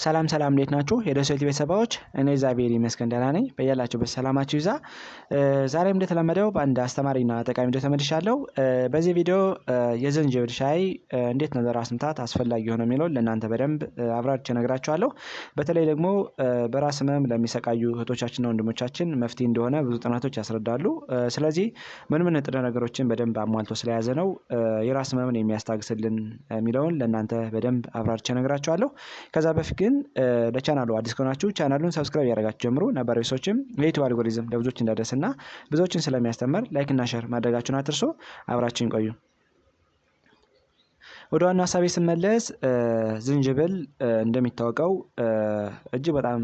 ሰላም እንዴት ናችሁ? የደሴት ቤተሰቦች እኔ ዛቤል ይመስገን ደህና ነኝ። በያላችሁበት ሰላማችሁ ይዛ ዛሬም እንደተለመደው በአንድ አስተማሪና ጠቃሚ ቪዲዮ ተመልሻለሁ። በዚህ ቪዲዮ የዝንጅብል ሻይ እንዴት ነው ለራስ ምታት አስፈላጊ ሆኖ የሚለው ለእናንተ በደንብ አብራርቼ እነግራችኋለሁ። በተለይ ደግሞ በራስ ህመም ለሚሰቃዩ እህቶቻችንና ወንድሞቻችን መፍትሄ እንደሆነ ብዙ ጥናቶች ያስረዳሉ። ስለዚህ ምን ንጥረ ነገሮችን በደንብ አሟልቶ ስለያዘ ነው የራስ ህመምን የሚያስታግስልን የሚለውን ለእናንተ በደንብ አብራርቼ እነግራችኋለሁ። ከዛ በፊት ግን ለቻናሉ አዲስ ከሆናችሁ ቻናሉን ሰብስክራይብ ያደርጋችሁ ጀምሩ። ነባሪ ሰዎችም የዩቲዩብ አልጎሪዝም ለብዙዎች እንዲደርስና ብዙዎችን ስለሚያስተምር ላይክ እና ሼር ማድረጋችሁን አትርሱ። አብራችሁን ቆዩ። ወደ ዋና ሀሳቤ ስመለስ ዝንጅብል እንደሚታወቀው እጅግ በጣም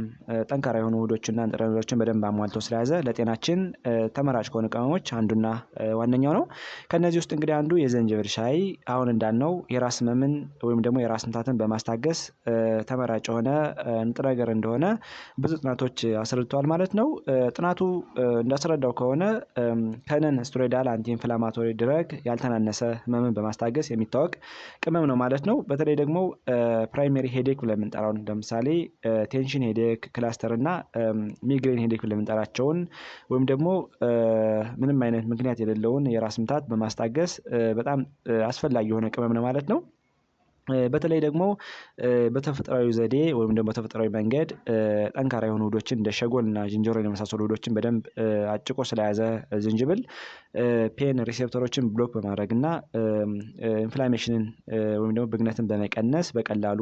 ጠንካራ የሆኑ ውህዶችና ንጥረ ነገሮችን በደንብ አሟልቶ ስለያዘ ለጤናችን ተመራጭ ከሆኑ ቅመሞች አንዱና ዋነኛው ነው። ከነዚህ ውስጥ እንግዲህ አንዱ የዝንጅብል ሻይ አሁን እንዳልነው የራስ ህመምን ወይም ደግሞ የራስ ምታትን በማስታገስ ተመራጭ የሆነ ንጥረ ነገር እንደሆነ ብዙ ጥናቶች አስረድተዋል ማለት ነው። ጥናቱ እንዳስረዳው ከሆነ ከነን ስቴሮይዳል አንቲ ኢንፍላማቶሪ ድረግ ያልተናነሰ ህመምን በማስታገስ የሚታወቅ ቅመም ነው ማለት ነው። በተለይ ደግሞ ፕራይመሪ ሄዴክ ብለን የምንጠራውን ለምሳሌ ቴንሽን ሄዴክ፣ ክላስተር እና ሚግሬን ሄዴክ ብለን የምንጠራቸውን ወይም ደግሞ ምንም አይነት ምክንያት የሌለውን የራስ ምታት በማስታገስ በጣም አስፈላጊ የሆነ ቅመም ነው ማለት ነው። በተለይ ደግሞ በተፈጥሯዊ ዘዴ ወይም ደግሞ በተፈጥሯዊ መንገድ ጠንካራ የሆኑ ውህዶችን እንደ ሸጎልና ዝንጀሮል የመሳሰሉ ውህዶችን በደንብ አጭቆ ስለያዘ ዝንጅብል ፔን ሪሴፕተሮችን ብሎክ በማድረግና ኢንፍላሜሽንን ወይም ደግሞ ብግነትን በመቀነስ በቀላሉ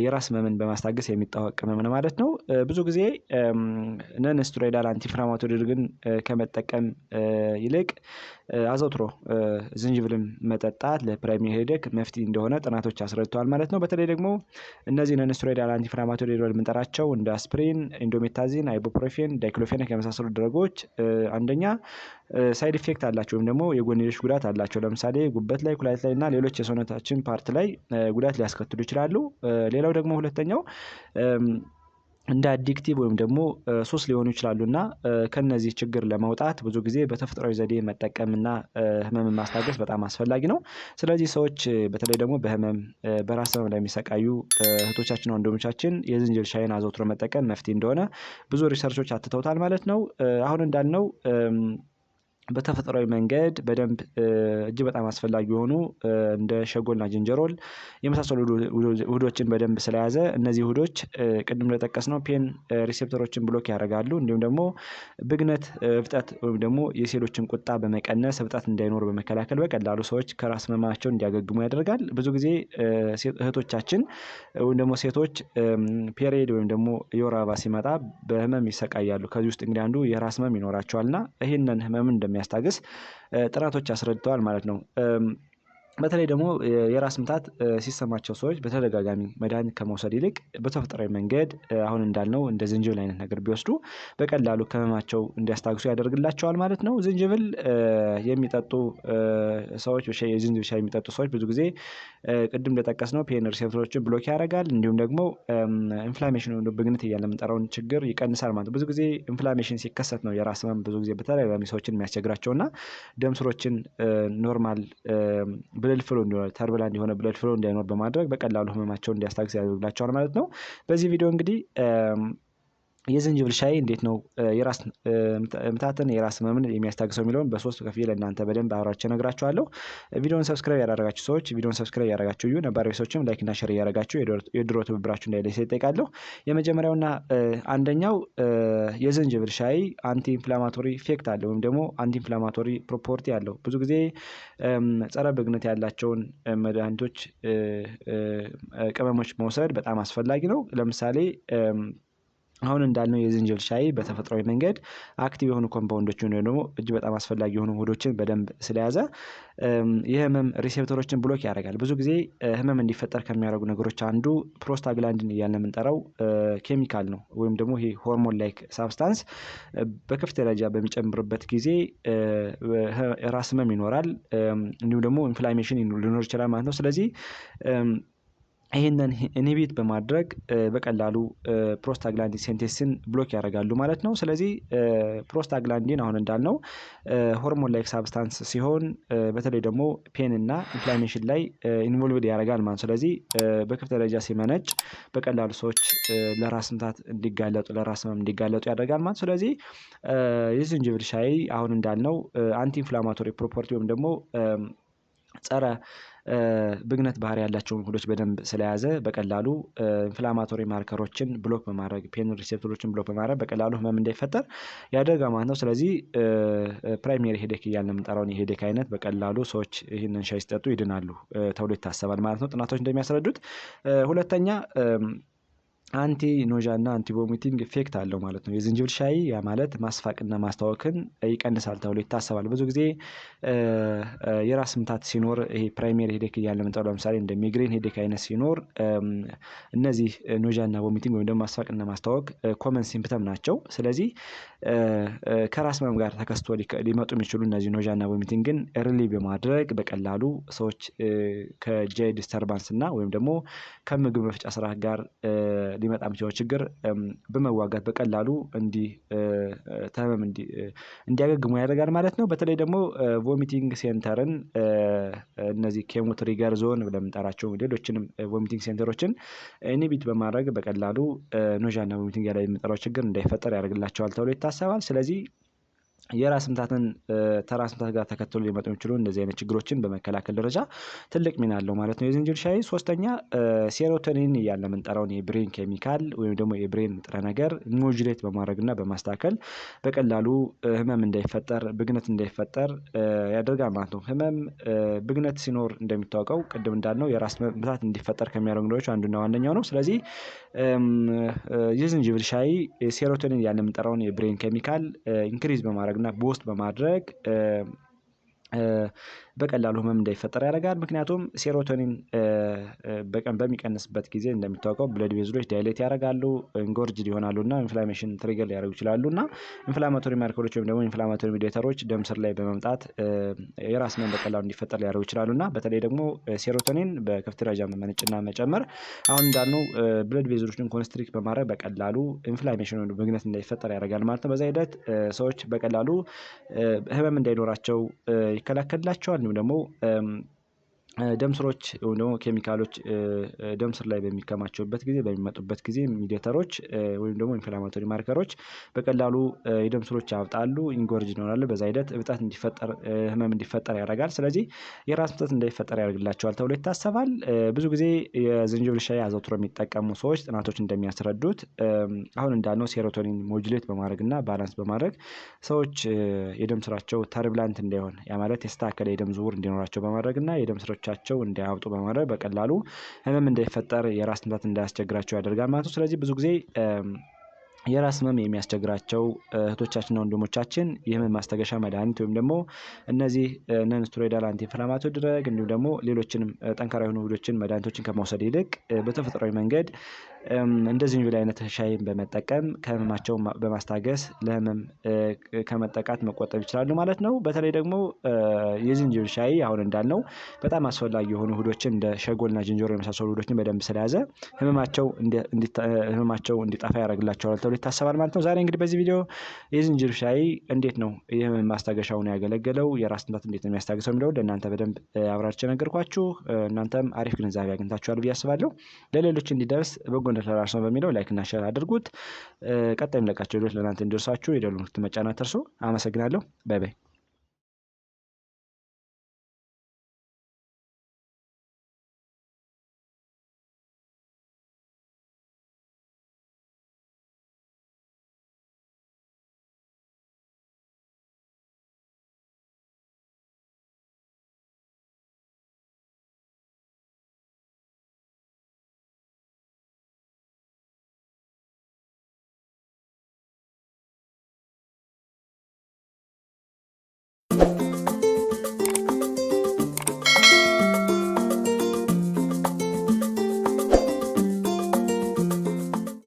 የራስ ህመምን በማስታገስ የሚታወቅ ቅመም ነው ማለት ነው። ብዙ ጊዜ ነን ስቴሮይዳል አንቲ ኢንፍላማቶሪ ድረግን ከመጠቀም ይልቅ አዘውትሮ ዝንጅብልን መጠጣት ለፕራይመሪ ሄዴክ መፍትሄ እንደሆነ ጥናቶች አስረድተዋል ማለት ነው። በተለይ ደግሞ እነዚህ ነን ስቴሮይዳል አንቲ ኢንፍላማቶሪ ድረግ የምንጠራቸው እንደ አስፕሪን፣ ኢንዶሜታዚን፣ አይቡፕሮፌን፣ ዳይክሎፌናክ የመሳሰሉ ድረጎች አንደኛ ሳይድ ኢፌክት አላቸው ወይም ደግሞ የጎንዮሽ ጉዳት አላቸው። ለምሳሌ ጉበት ላይ፣ ኩላሊት ላይ እና ሌሎች የሰውነታችን ፓርት ላይ ጉዳት ሊያስከትሉ ይችላሉ። ሌላው ደግሞ ሁለተኛው እንደ አዲክቲቭ ወይም ደግሞ ሱስ ሊሆኑ ይችላሉና ከነዚህ ችግር ለማውጣት ብዙ ጊዜ በተፈጥሯዊ ዘዴ መጠቀምና ህመምን ማስታገስ በጣም አስፈላጊ ነው። ስለዚህ ሰዎች በተለይ ደግሞ በራስ ህመም ላይ የሚሰቃዩ እህቶቻችንና ወንድሞቻችን የዝንጅብል ሻይን አዘውትሮ መጠቀም መፍትሄ እንደሆነ ብዙ ሪሰርቾች አትተውታል ማለት ነው። አሁን እንዳልነው በተፈጥሯዊ መንገድ በደንብ እጅግ በጣም አስፈላጊ የሆኑ እንደ ሸጎልና ዝንጀሮል የመሳሰሉ ውህዶችን በደንብ ስለያዘ እነዚህ ውህዶች ቅድም እንደጠቀስነው ፔን ሪሴፕተሮችን ብሎክ ያደርጋሉ። እንዲሁም ደግሞ ብግነት፣ እብጠት ወይም ደግሞ የሴሎችን ቁጣ በመቀነስ እብጠት እንዳይኖር በመከላከል በቀላሉ ሰዎች ከራስ ህመማቸው እንዲያገግሙ ያደርጋል። ብዙ ጊዜ እህቶቻችን ወይም ደግሞ ሴቶች ፔሪየድ ወይም ደግሞ የወር አበባ ሲመጣ በህመም ይሰቃያሉ። ከዚህ ውስጥ እንግዲህ አንዱ የራስ ህመም ይኖራቸዋልና ይህንን ህመምን እንደሚያስታግስ ጥናቶች አስረድተዋል ማለት ነው። በተለይ ደግሞ የራስ ምታት ሲሰማቸው ሰዎች በተደጋጋሚ መድኃኒት ከመውሰድ ይልቅ በተፈጥሯዊ መንገድ አሁን እንዳልነው እንደ ዝንጅብል አይነት ነገር ቢወስዱ በቀላሉ ከህመማቸው እንዲያስታግሱ ያደርግላቸዋል ማለት ነው። ዝንጅብል የሚጠጡ ሰዎች የዝንጅብል ሻይ የሚጠጡ ሰዎች ብዙ ጊዜ ቅድም እንደጠቀስነው ፔን ሪሴፕተሮችን ብሎክ ያደርጋል። እንዲሁም ደግሞ ኢንፍላሜሽን ወይም ብግነት እያለ የምንጠራውን ችግር ይቀንሳል ማለት ነው። ብዙ ጊዜ ኢንፍላሜሽን ሲከሰት ነው የራስ ህመም ብዙ ጊዜ በተደጋጋሚ ሰዎችን የሚያስቸግራቸውና ደም ስሮችን ኖርማል ብለድ ፍሎ እንዲሆን ተርቡላንት የሆነ ብለድ ፍሎ እንዳይኖር በማድረግ በቀላሉ ህመማቸውን እንዲያስታግስ ያደርግላቸዋል ማለት ነው። በዚህ ቪዲዮ እንግዲህ የዝንጅብል ሻይ እንዴት ነው የራስ ምታትን የራስ ህመምን የሚያስታግሰው የሚለውን በሶስት ከፍዬ ለእናንተ በደንብ አብራርቼ እነግራችኋለሁ። ቪዲዮውን ሰብስክራይብ ያደረጋችሁ ሰዎች ቪዲዮውን ሰብስክራይብ ያደረጋችሁ እዩ። ነባራዊ ሰዎችም ላይክ እና ሼር እያደረጋችሁ የድሮ ትብብራችሁ እንዳይለይ እጠይቃለሁ። የመጀመሪያውና አንደኛው የዝንጅብል ሻይ አንቲ ኢንፍላማቶሪ ኢፌክት አለው ወይም ደግሞ አንቲ ኢንፍላማቶሪ ፕሮፐርቲ አለው። ብዙ ጊዜ ጸረ ብግነት ያላቸውን መድኃኒቶች ቅመሞች መውሰድ በጣም አስፈላጊ ነው። ለምሳሌ አሁን እንዳልነው የዝንጅብል ሻይ በተፈጥሯዊ መንገድ አክቲቭ የሆኑ ኮምፓውንዶችን ወይም ደግሞ እጅግ በጣም አስፈላጊ የሆኑ ውህዶችን በደንብ ስለያዘ የህመም ሪሴፕተሮችን ብሎክ ያደርጋል። ብዙ ጊዜ ህመም እንዲፈጠር ከሚያደርጉ ነገሮች አንዱ ፕሮስታግላንዲን እያልን የምንጠራው ኬሚካል ነው። ወይም ደግሞ ይሄ ሆርሞን ላይክ ሳብስታንስ በከፍተኛ ደረጃ በሚጨምርበት ጊዜ ራስ ህመም ይኖራል። እንዲሁም ደግሞ ኢንፍላሜሽን ሊኖር ይችላል ማለት ነው። ስለዚህ ይህንን ኢንሂቢት በማድረግ በቀላሉ ፕሮስታግላንዲን ሴንቴሲስን ብሎክ ያደርጋሉ ማለት ነው። ስለዚህ ፕሮስታግላንዲን አሁን እንዳልነው ሆርሞን ላይክ ሳብስታንስ ሲሆን በተለይ ደግሞ ፔን እና ኢንፍላሜሽን ላይ ኢንቮልቭድ ያደርጋል ማለት ነው። ስለዚህ በከፍተኛ ደረጃ ሲመነጭ በቀላሉ ሰዎች ለራስ ምታት እንዲጋለጡ ለራስ ህመም እንዲጋለጡ ያደርጋል ማለት። ስለዚህ የዝንጅብል ሻይ አሁን እንዳልነው አንቲ ኢንፍላማቶሪ ፕሮፐርቲ ወይም ደግሞ ጸረ ብግነት ባህሪ ያላቸውን ውህዶች በደንብ ስለያዘ በቀላሉ ኢንፍላማቶሪ ማርከሮችን ብሎክ በማድረግ ፔን ሪሴፕተሮችን ብሎክ በማድረግ በቀላሉ ህመም እንዳይፈጠር ያደርጋል ማለት ነው። ስለዚህ ፕራይሜሪ ሄዴክ እያልን የምንጠራውን የሄዴክ አይነት በቀላሉ ሰዎች ይህንን ሻይ ሲጠጡ ይድናሉ ተብሎ ይታሰባል ማለት ነው ጥናቶች እንደሚያስረዱት። ሁለተኛ አንቲ ኖዣ እና አንቲ ቮሚቲንግ ኢፌክት አለው ማለት ነው። የዝንጅብል ሻይ ያ ማለት ማስፋቅና ማስታወክን ይቀንሳል ተብሎ ይታሰባል። ብዙ ጊዜ የራስ ምታት ሲኖር ይሄ ፕራይሜሪ ሄዴክ እያለ የምንጠራው ለምሳሌ እንደ ሚግሬን ሄዴክ አይነት ሲኖር እነዚህ ኖዣ እና ቮሚቲንግ ወይም ደግሞ ማስፋቅና ማስታወክ ኮመን ሲምፕተም ናቸው። ስለዚህ ከራስ ህመም ጋር ተከስቶ ሊመጡ የሚችሉ እነዚህ ኖዣ እና ቮሚቲንግን ሪሊቭ በማድረግ በቀላሉ ሰዎች ከጃይ ዲስተርባንስ እና ወይም ደግሞ ከምግብ መፍጫ ስርዓት ጋር ሊመጣ የሚችለው ችግር በመዋጋት በቀላሉ ተህመም እንዲያገግሙ ያደርጋል ማለት ነው። በተለይ ደግሞ ቮሚቲንግ ሴንተርን እነዚህ ኬሞ ትሪገር ዞን ብለን የምንጠራቸው ሌሎችንም ቮሚቲንግ ሴንተሮችን ኢንሂቢት በማድረግ በቀላሉ ኖዣ እና ቮሚቲንግ ላይ የምንጠራው ችግር እንዳይፈጠር ያደርግላቸዋል ተብሎ ይታሰባል። ስለዚህ የራስ ምታትን ተራስ ምታት ጋር ተከትሎ ሊመጡ የሚችሉ እንደዚህ አይነት ችግሮችን በመከላከል ደረጃ ትልቅ ሚና አለው ማለት ነው የዝንጅብል ሻይ። ሶስተኛ ሴሮቶኒን እያልን የምንጠራውን የብሬን ኬሚካል ወይም ደግሞ የብሬን ንጥረ ነገር ሞጁሌት በማድረግና በማስተካከል በቀላሉ ህመም እንዳይፈጠር ብግነት እንዳይፈጠር ያደርጋል ማለት ነው። ህመም ብግነት ሲኖር እንደሚታወቀው ቅድም እንዳልነው የራስ ምታት እንዲፈጠር ከሚያደርጉ ነገሮች አንዱና ዋነኛው ነው። ስለዚህ የዝንጅብል ሻይ ሴሮቶኒን እያልን የምንጠራውን የብሬን ኬሚካል ኢንክሪዝ በማድረግ እና ቦስት በማድረግ በቀላሉ ህመም እንዳይፈጠር ያደርጋል። ምክንያቱም ሴሮቶኒን በቀን በሚቀንስበት ጊዜ እንደሚታወቀው ብለድ ቬዝሎች ዳይሌት ያደርጋሉ ኢንጎርጅድ ይሆናሉ እና ኢንፍላሜሽን ትሪገር ሊያደርጉ ይችላሉ እና ኢንፍላማቶሪ ማርከሮች ወይም ደግሞ ኢንፍላማቶሪ ሚዲዬተሮች ደም ስር ላይ በመምጣት የራስ ህመም በቀላሉ እንዲፈጠር ሊያደርጉ ይችላሉ እና በተለይ ደግሞ ሴሮቶኒን በከፍተኛ ደረጃ መመነጭና መጨመር አሁን እንዳልነው ብለድ ቬዝሎችን ኮንስትሪክት በማድረግ በቀላሉ ኢንፍላሜሽን ወይም ብግነት እንዳይፈጠር ያደርጋል ማለት ነው። በዛ ሂደት ሰዎች በቀላሉ ህመም እንዳይኖራቸው ይከላከልላቸዋል። እንዲሁም ደግሞ ደም ስሮች ወይም ደግሞ ኬሚካሎች ደም ስር ላይ በሚከማቸውበት ጊዜ በሚመጡበት ጊዜ ሚዲዬተሮች ወይም ደግሞ ኢንፍላማቶሪ ማርከሮች በቀላሉ የደም ስሮች ያብጣሉ ኢንጎርጅ ይሆናሉ። በዛ ሂደት እብጠት እንዲፈጠር ህመም እንዲፈጠር ያደርጋል። ስለዚህ የራስ ምታት እንዳይፈጠር ያደርግላቸዋል ተብሎ ይታሰባል። ብዙ ጊዜ የዝንጅብል ሻይ አዘውትሮ የሚጠቀሙ ሰዎች ጥናቶች እንደሚያስረዱት አሁን እንዳልነው ሴሮቶኒን ሞጁሌት በማድረግና ባላንስ በማድረግ ሰዎች የደም ስራቸው ተርብላንት እንዳይሆን ያ ማለት የተስተካከለ የደም ዝውውር እንዲኖራቸው በማድረግና የደም ስሮቻቸው እንዳያብጡ በማድረግ በቀላሉ ህመም እንዳይፈጠር የራስ ምታት እንዳያስቸግራቸው ያደርጋል ማለት ነው። ስለዚህ ብዙ ጊዜ የራስ ህመም የሚያስቸግራቸው እህቶቻችንና ወንድሞቻችን የህመም ማስታገሻ መድኃኒት ወይም ደግሞ እነዚህ ነን ስቴሮይዳል አንቲ ኢንፍላማቶሪ ድረግ እንዲሁም ደግሞ ሌሎችንም ጠንካራ የሆኑ ውህዶችን መድኃኒቶችን ከመውሰድ ይልቅ በተፈጥሯዊ መንገድ እንደ ዝንጅብል አይነት ሻይን በመጠቀም ከህመማቸው በማስታገስ ለህመም ከመጠቃት መቆጠብ ይችላሉ ማለት ነው። በተለይ ደግሞ የዝንጅብል ሻይ አሁን እንዳልነው በጣም አስፈላጊ የሆኑ ውህዶችን እንደ ሸጎልና ዝንጀሮ የመሳሰሉ ውህዶችን በደንብ ስለያዘ ህመማቸው እንዲጠፋ ያደርግላቸዋል ተብሎ ይታሰባል ማለት ነው። ዛሬ እንግዲህ በዚህ ቪዲዮ የዝንጅብል ሻይ እንዴት ነው የህመም ማስታገሻ ሆኖ ያገለገለው የራስ ምታት እንዴት ነው የሚያስታግሰው የሚለው ለእናንተ በደንብ አብራርቼ ነገርኳችሁ። እናንተም አሪፍ ግንዛቤ አግኝታችኋል ብዬ አስባለሁ። ለሌሎች እንዲደርስ በጎ እንደተራርሰው በሚለው ላይክ እና ሼር አድርጉት። ቀጣይ የምለቃቸው ቪዲዮዎች ለእናንተ እንዲደርሳችሁ የደወል ምልክቱን መጫን አትርሱ። አመሰግናለሁ። ባይ ባይ።